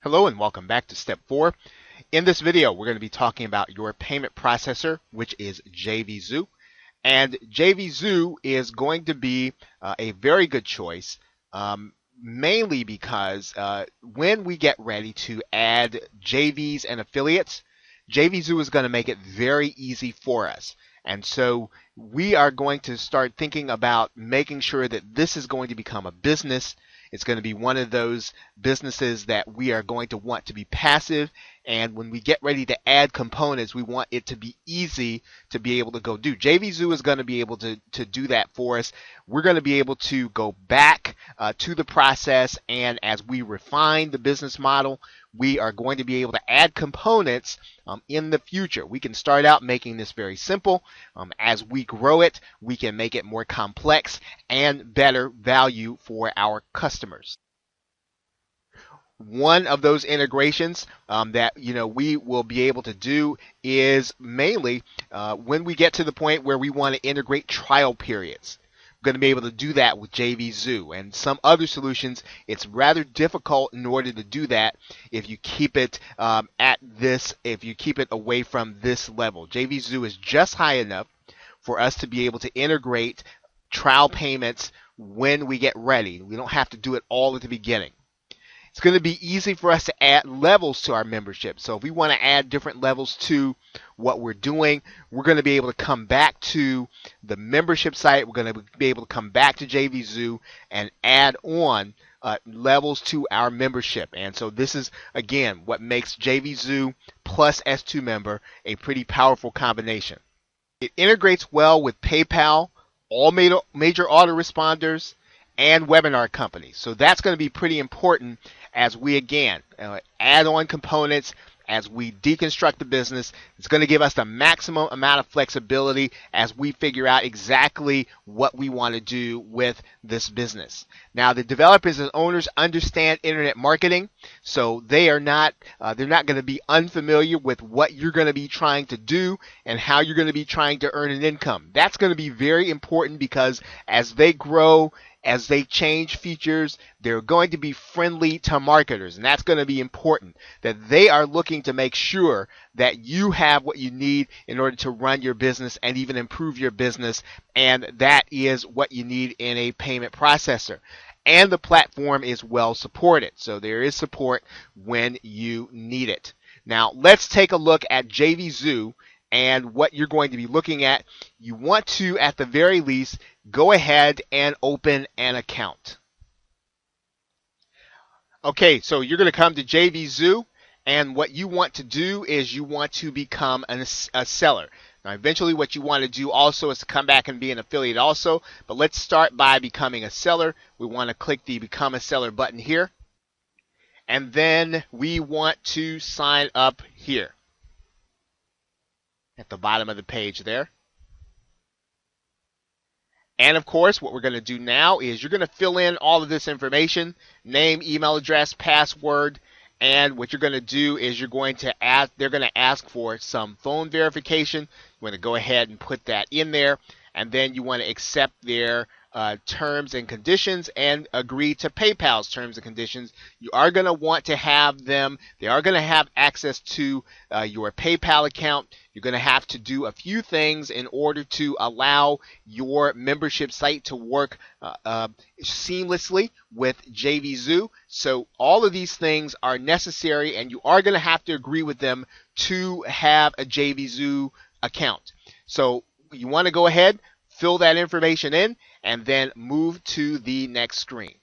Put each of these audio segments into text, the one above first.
Hello and welcome back to step 4. In this video, we're going to be talking about your payment processor, which is JVZoo. And JVZoo is going to be a very good choice, mainly because when we get ready to add JVs and affiliates, JVZoo is going to make it very easy for us. And so we are going to start thinking about making sure that this is going to become a business. It's going to be one of those businesses that we are going to want to be passive. And when we get ready to add components, we want it to be easy to be able to go do. JVZoo is going to be able to do that for us. We're going to be able to go back to the process, and as we refine the business model, we are going to be able to add components in the future. We can start out making this very simple. As we grow it, we can make it more complex and better value for our customers. One of those integrations that we will be able to do is mainly when we get to the point where we want to integrate trial periods. We're going to be able to do that with JVZoo, and some other solutions it's rather difficult in order to do that if you keep it if you keep it away from this level. JVZoo is just high enough for us to be able to integrate trial payments when we get ready. We don't have to do it all at the beginning. It's going to be easy for us to add levels to our membership. So if we want to add different levels to what we're doing, we're going to be able to come back to the membership site. We're going to be able to come back to JVZoo and add on levels to our membership. And so this is, again, what makes JVZoo plus S2 member a pretty powerful combination. It integrates well with PayPal, all major autoresponders, and webinar companies. So that's going to be pretty important as we, again, add on components, as we deconstruct the business. It's going to give us the maximum amount of flexibility as we figure out exactly what we want to do with this business. Now, the developers and owners understand internet marketing, so they're not going to be unfamiliar with what you're going to be trying to do and how you're going to be trying to earn an income. That's going to be very important because as they grow, as they change features, they're going to be friendly to marketers, and that's going to be important, that they are looking to make sure that you have what you need in order to run your business and even improve your business, and that is what you need in a payment processor. And the platform is well supported, so there is support when you need it. Now, let's take a look at JVZoo and what you're going to be looking at. You want to, at the very least, go ahead and open an account. Okay, so you're going to come to JVZoo, and what you want to do is you want to become a seller. Now, eventually what you want to do also is to come back and be an affiliate also, but let's start by becoming a seller. We want to click the Become a Seller button here, and then we want to sign up here at the bottom of the page there. And of course, what we're going to do now is you're going to fill in all of this information: name, email address, password, and what you're going to do is they're going to ask for some phone verification. You want to go ahead and put that in there, and then you want to accept their terms and conditions and agree to PayPal's terms and conditions. You are going to want to have them. They are going to have access to your PayPal account. You're going to have to do a few things in order to allow your membership site to work seamlessly with JVZoo. So all of these things are necessary, and you are going to have to agree with them to have a JVZoo account. So you want to go ahead, fill that information in, and then move to the next screen.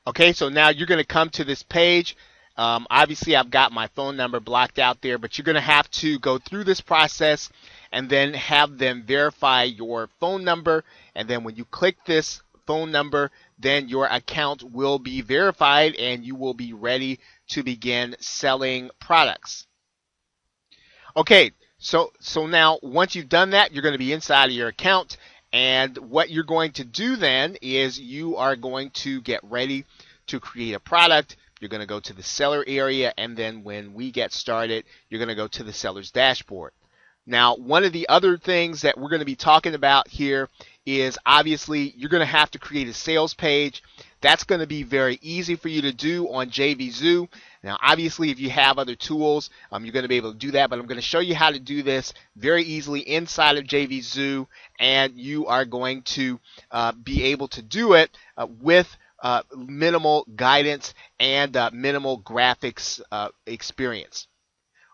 Okay, so now you're going to come to this page. Obviously, I've got my phone number blocked out there, but you're going to have to go through this process and then have them verify your phone number. And then when you click this phone number, then your account will be verified and you will be ready to begin selling products. Okay, so now once you've done that, you're going to be inside of your account. And what you're going to do then is you are going to get ready to create a product. You're going to go to the seller area, and then when we get started, you're going to go to the seller's dashboard. Now, one of the other things that we're going to be talking about here is obviously you're going to have to create a sales page. That's going to be very easy for you to do on JVZoo. Now, obviously, if you have other tools, you're going to be able to do that, but I'm going to show you how to do this very easily inside of JVZoo, and you are going to be able to do it with minimal guidance and minimal graphics experience.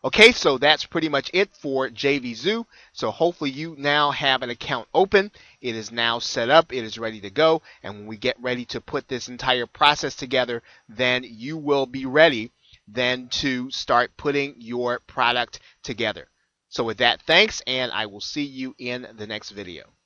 Okay, so that's pretty much it for JVZoo. So hopefully you now have an account open. It is now set up. It is ready to go. And when we get ready to put this entire process together, then you will be ready then to start putting your product together. So with that, thanks, and I will see you in the next video.